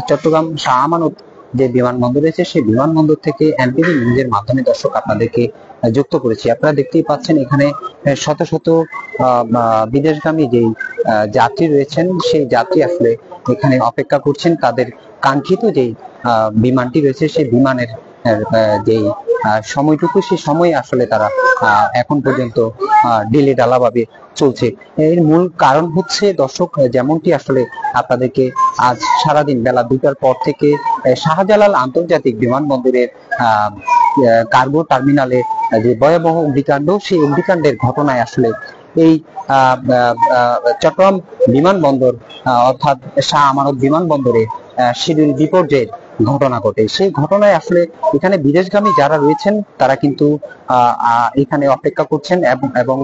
চট্টগ্রাম শাহ আমানত যে বিমানবন্দর রয়েছে সেই বিমানবন্দর থেকে এনটিভি নিউজের মাধ্যমে দর্শক আপনাদেরকে যুক্ত করেছি। আপনারা দেখতেই পাচ্ছেন এখানে শত শত বিদেশগামী যেই যাত্রী রয়েছেন সেই যাত্রী আসলে এখানে অপেক্ষা করছেন তাদের কাঙ্ক্ষিত যেই বিমানটি রয়েছে সেই বিমানের যেই সময়টুকু সেই সময় আসলে তারা এখন পর্যন্ত ডিলে ডালা ভাবে চলছে। এর মূল কারণ হচ্ছে দর্শক যেমনটি আসলে আপনাদেরকে আজ সারাদিন বেলা 2টার পর থেকে শাহজালাল আন্তর্জাতিক বিমানবন্দরের কার্গো টার্মিনালে যে ভয়াবহ অগ্নিকাণ্ড সেই অগ্নিকাণ্ডের ঘটনায় আসলে এই চট্টগ্রাম বিমানবন্দর অর্থাৎ শাহ আমানত বিমানবন্দরে শিডিউল বিপর্যয়ের ঘটনা ঘটে। সেই ঘটনায় আসলে এখানে বিদেশগামী যারা রয়েছেন তারা কিন্তু এখানে অপেক্ষা করছেন এবং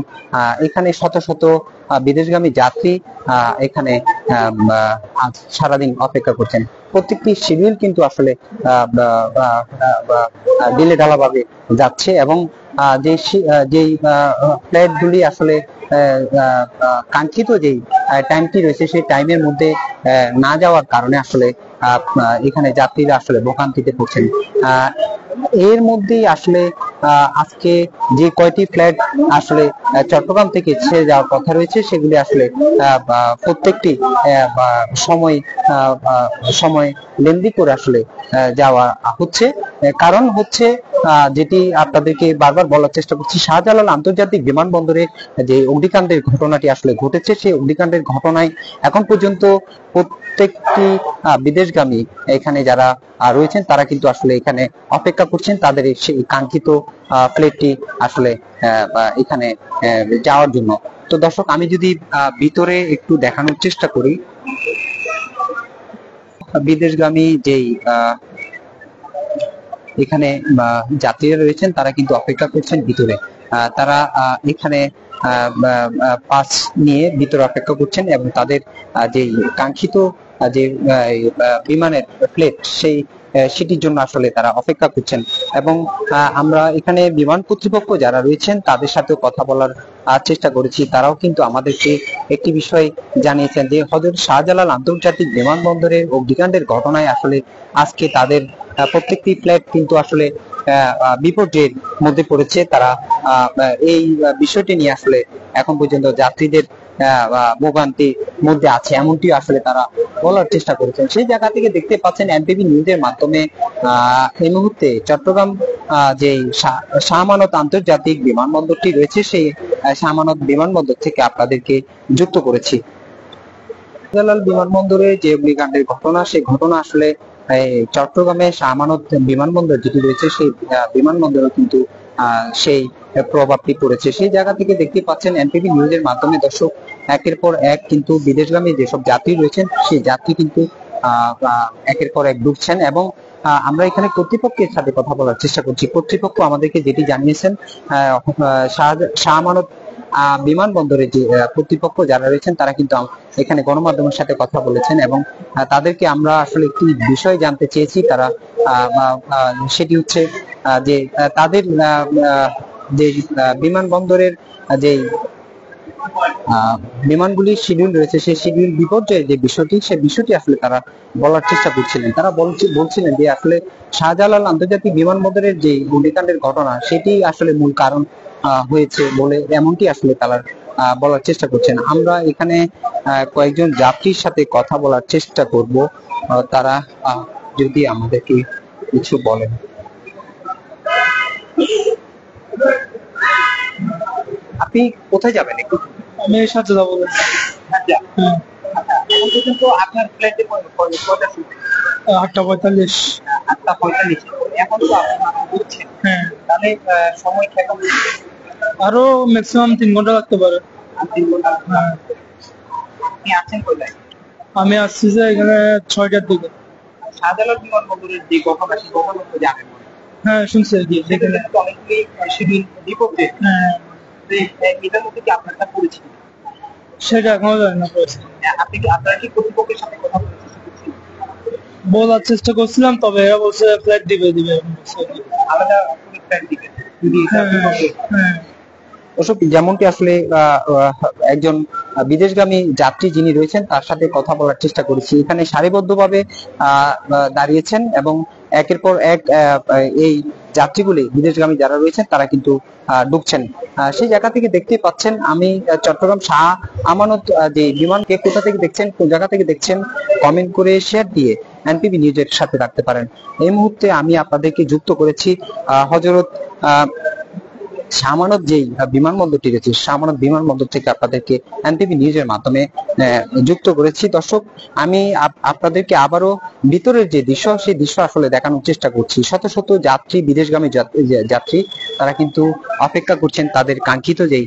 এখানে শত শত বিদেশগামী যাত্রী এখানে আজ সারাদিন অপেক্ষা করছেন। প্রত্যেকটি শিডিউল কিন্তু আসলে ডিলে ঢালা ভাবে যাচ্ছে এবং যেই ফ্লাইট গুলি আসলে কাঙ্ক্ষিত যেই টাইমটি রয়েছে সেই টাইমের মধ্যে না যাওয়ার কারণে আসলে এখানে যাত্রীরা আসলে ভোগান্তিতে পড়ছেন। এর মধ্যেই আসলে আজকে যে কয়টি ফ্লাইট আসলে চট্টগ্রাম থেকে ছেড়ে যাওয়ার কথা রয়েছে সেগুলি আসলে প্রত্যেকটি সময় লেন্দি করে আসলে যাওয়া হচ্ছে। কারণ হচ্ছে যেটি আপনাদেরকে বারবার বলার চেষ্টা করছি, শাহজালাল আন্তর্জাতিক বিমানবন্দরে যে অগ্নিকাণ্ডের ঘটনাটি আসলে ঘটেছে সেই অগ্নিকাণ্ডের ঘটনায় এখন পর্যন্ত প্রত্যেকটি বিদেশগামী এখানে যারা রয়েছেন তারা কিন্তু আসলে এখানে অপেক্ষা করছেন তাদের সেই কাঙ্ক্ষিত ফ্লাইটটি আসলে এখানে যাওয়ার জন্য। তো দর্শক আমি যদি ভিতরে একটু দেখানোর চেষ্টা করি, বিদেশগামী যেই এখানে যাত্রীরা রয়েছেন তারা কিন্তু অপেক্ষা করছেন ভিতরে। তারা এখানে পাস নিয়ে ভিতরে অপেক্ষা করছেন এবং তাদের যে কাঙ্ক্ষিত যে বিমানের প্লেট সেটির জন্য আসলে তারা অপেক্ষা করছেন। এবং আমরা এখানে বিমান কর্তৃপক্ষ যারা রয়েছেন তাদের সাথেও কথা বলার চেষ্টা করেছি। তারাও কিন্তু আমাদেরকে একটি বিষয় জানিয়েছেন যে হযরত শাহজালাল আন্তর্জাতিক বিমানবন্দরের অগ্নিকাণ্ডের ঘটনায় আসলে আজকে তাদের প্রত্যেকটি ফ্লাইট কিন্তু আসলে বিপর্যয়ের মধ্যে পড়েছে। তারা এই বিষয়টি নিয়ে আসলে এখন পর্যন্ত যাত্রীদের ভোগান্তির মধ্যে আছে এমনটি আসলে তারা বলার চেষ্টা করেছেন। সেই জায়গা থেকে দেখতে পাচ্ছেন এনটিভি নিউজের মাধ্যমে এই মুহূর্তে চট্টগ্রাম যে শাহ আমানত আন্তর্জাতিক বিমানবন্দরটি রয়েছে সেই শাহ আমানত বিমানবন্দর থেকে আপনাদেরকে যুক্ত করেছি। শাহজালাল বিমানবন্দরে যে অগ্নিকাণ্ডের ঘটনা সেই ঘটনা আসলে চট্টগ্রামে শাহ আমানত বিমানবন্দর যেটি রয়েছে সেই বিমানবন্দরে কিন্তু সেই প্রভাবটি পড়েছে। সেই জায়গা থেকে দেখতে পাচ্ছেন এনটিভি নিউজের মাধ্যমে দর্শক একের পর এক কিন্তু বিদেশগামী যেসব যাত্রী রয়েছেন সেই যাত্রী কিন্তু একের পর এক ঢুকছেন এবং আমরা এখানে কর্তৃপক্ষের সাথে কথা বলার চেষ্টা করছি। কর্তৃপক্ষ আমাদেরকে যেটি জানিয়েছেন, শাহ আমানত বিমানবন্দরের যে কর্তৃপক্ষ যারা রয়েছেন তারা কিন্তু এখানে গণমাধ্যমের সাথে কথা বলেছেন এবং তাদেরকে আমরা আসলে একটি বিষয় জানতে চেয়েছি। তারা সেটি হচ্ছে যে তাদের যে বিমানবন্দরের যে বিমানগুলির শিডিউল রয়েছে সেই শিডিউল বিপর্যয়ের যে বিষয়টি সেই বিষয়টি আসলে তারা বলার চেষ্টা করছিলেন। তারা বলছিলেন যে আসলে শাহজালাল আন্তর্জাতিক বিমানবন্দরের যে অগ্নিকাণ্ডের ঘটনা সেটি আসলে মূল কারণ হয়েছে বলে এমনটি আসলে তারা বলার চেষ্টা করছেন। আমরা এখানে কয়েকজন যাত্রীর সাথে কথা বলার চেষ্টা করব, তারা যদি আমাদেরকে কিছু বলেন। আপনি কোথায় যাবেন? একটু আমি সাথে যাবো। আপনার ফ্লাইটে কয়টা শুট? 8:45। 8:45। এখন তো আপনি বুঝছেন। হ্যাঁ, তাহলে সময় কেমন? আরো ম্যাক্সিমাম 3 ঘন্টা লাগতে পারে। 3 ঘন্টা। আপনি আছেন কোথায়? আমি আসছি যে এখানে 6টার দিকে। শাহজালাল বিমানবন্দরের যে ঘটনা সেই ঘটনা তো জানেন? হ্যাঁ, শুনছি আর কি। সেখানে তো অনেকগুলি শিডিউল বিপর্যয়। হ্যাঁ, এটার মধ্যে কি আপনারটা পড়েছে? সেটা এখনো জানি না। আপনারা কি কর্তৃপক্ষের সাথে কথা বলেছেন? বলার চেষ্টা করছিলাম, তবে এরা বলছে ফ্লাইট দিবে। আলাদা ফ্লাইট দিবে যদি হ্যাঁ। দর্শক, যেমনটি আসলে একজন বিদেশগামী যাত্রী যিনি রয়েছেন তার সাথে কথা বলার চেষ্টা করেছি। এখানে সারিবদ্ধভাবে দাঁড়িয়েছেন এবং একের পর এক এই যাত্রীগুলি বিদেশগামী যারা রয়েছেন তারা কিন্তু ঢুকছেন। সেই জায়গা থেকে দেখতে পাচ্ছেন আমি চট্টগ্রাম শাহ আমানত যে বিমানকে কোথা থেকে দেখছেন, কোন জায়গা থেকে দেখছেন, কমেন্ট করে শেয়ার দিয়ে এনপিবি নিউজের সাথে রাখতে পারেন। এই মুহূর্তে আমি আপনাদেরকে যুক্ত করেছি হযরত শাহ আমানত যেই বিমানবন্দরটি রয়েছে, শাহ আমানত বিমানবন্দর থেকে আপনাদেরকে এনটিভি নিউজের মাধ্যমে যুক্ত করেছি। দর্শক, আমি আপনাদেরকে আবারও ভিতরের যে দৃশ্য, সেই দৃশ্য আসলে দেখানোর চেষ্টা করছি। শত শত যাত্রী, বিদেশগামী যাত্রী তারা কিন্তু অপেক্ষা করছেন তাদের কাঙ্ক্ষিত যেই